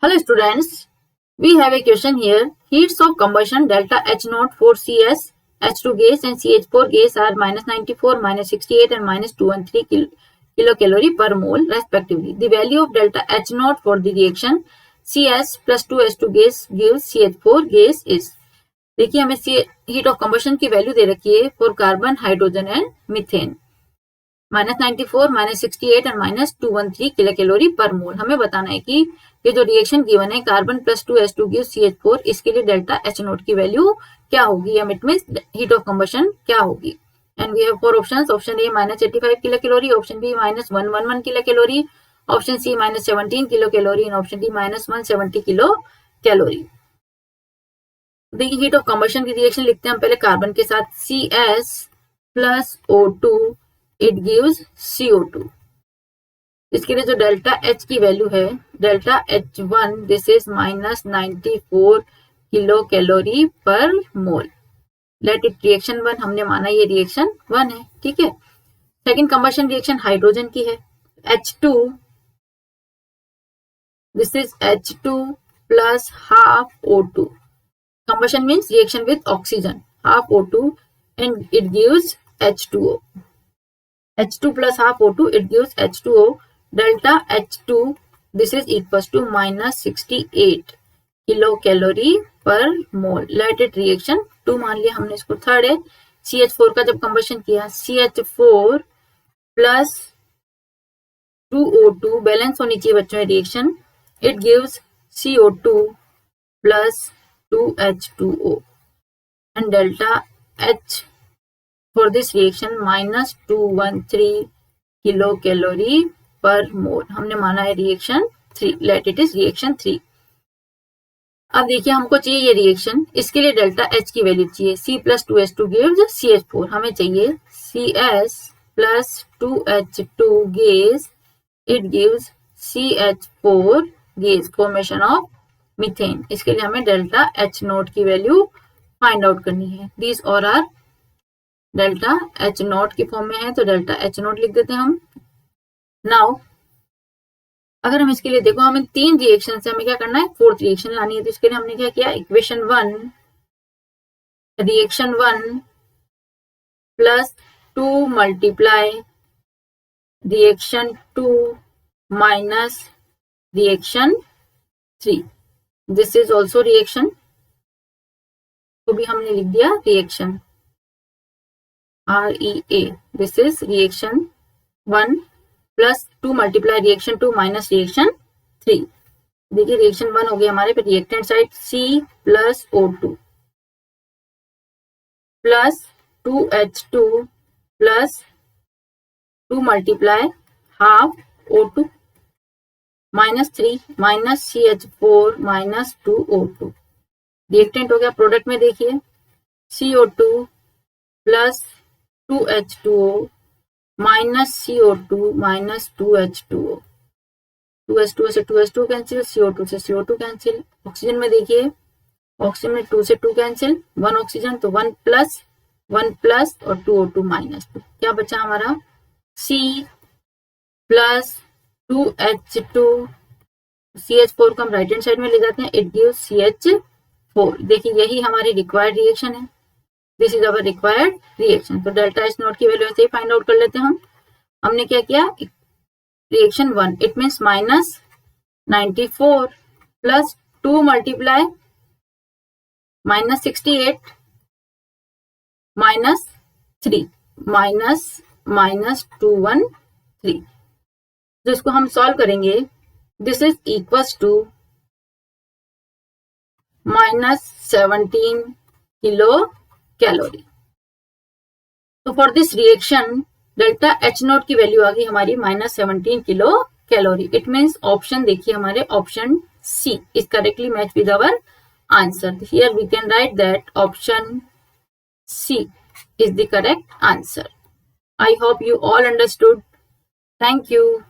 Hello students, we have a question here. Heats of combustion delta H naught for CS, H2 gas and CH4 gas are minus 94, minus 68 and minus 213 kilocalorie per mole respectively. The value of delta H naught for the reaction CS plus 2H2 gas gives CH4 gas is. देखिए हमें heat of combustion की value दे रखी है for carbon, hydrogen and methane. -94, -68 और -213 kilocalorie पर मोल. हमें बताना है कि ये जो रिएक्शन गिवन है carbon plus 2H2 gives CH4, इसके लिए डेल्टा H नोट की वैल्यू क्या होगी या it means heat of combustion क्या होगी. And we have four options. Option A -85 kilocalorie, option B -111 kilocalorie, option C -17 kilocalorie and option D -170 kilocalorie. देखिए heat of combustion की रिएक्शन लिखते हैं हम पहले कार्बन के साथ CS plus O2 it gives CO2. इसके लिए जो डेल्टा H की वैल्यू है delta H1 this is -94 kilo calorie पर मोल. Let it reaction 1. हमने माना ये रिएक्शन 1 है. ठीक है. सेकेंड कंबशन रिएक्शन हाइड्रोजन की है. H2 this is H2 plus half O2. Combustion means reaction with oxygen, half O2 and it gives H2O. H2 plus half O2 it gives H2O. Delta H2 this is equals to -68 kilocalorie per mole. Let it reaction 2 मान लिया हमने, इसको third है. CH4 का जब combustion किया CH4 plus 2O2 balance होनी चाहिए बच्चों reaction. It gives CO2 plus 2H2O and delta H for this reaction -213 kilocalorie per mole. हमने माना है reaction 3. Let it is reaction 3. अब देखिए हमको चाहिए ये रिएक्शन, इसके लिए डेल्टा H की वैल्यू चाहिए. C plus 2H2 gives CH4. हमें चाहिए CS plus 2H2 gas it gives CH4 gas, formation of methane. इसके लिए हमें डेल्टा H नोट की वैल्यू फाइंड आउट करनी है. दीज और आर डेल्टा H नॉट की फॉर्म में है तो डेल्टा H नॉट लिख देते हैं हम. नाउ अगर हम इसके लिए देखो हमें 3 रिएक्शन से हमें क्या करना है, 4th रिएक्शन लानी है. तो इसके लिए हमने क्या किया, equation 1 reaction 1 plus 2 multiply reaction 2 minus reaction 3. This is also reaction, तो भी हमने लिख दिया reaction REA. This is reaction 1 plus 2 multiply reaction 2 minus reaction 3. देखिए रिएक्शन 1 हो गया हमारे पे. Reactant side C plus O2 plus 2H2 plus 2 multiply half O2 minus 3 minus CH4 minus 2O2. Reactant हो गया. प्रोडक्ट में देखिए CO2 plus 2H2O minus CO2 minus 2H2O. 2H2O से 2H2 कैंसिल, CO2 से CO2 कैंसिल. ऑक्सीजन में देखिए oxygen में 2 से 2 कैंसिल, 1 ऑक्सीजन तो 1 प्लस और 2O2 माइनस 2. क्या बचा हमारा C प्लस 2H2. CH4 को हम राइट हैंड साइड में ले जाते हैं. It gives CH4. देखिए यही हमारी रिक्वायर्ड रिएक्शन है. This is our required reaction. तो डेल्टा H नोट की वैल्यू ऐसे ही फाइंड आउट कर लेते हैं हम. हमने क्या किया, reaction 1 it means -94 plus 2 multiply -68 minus 3 -213. तो इसको हम सॉल्व करेंगे. This is equals to -17 kilo calorie. तो for this reaction delta H naught की वैल्यू आ गई हमारी -17 kilo calorie. It means option देखिए हमारे option C is correctly match with our answer. Here we can write that option C is the correct answer. I hope you all understood. Thank you.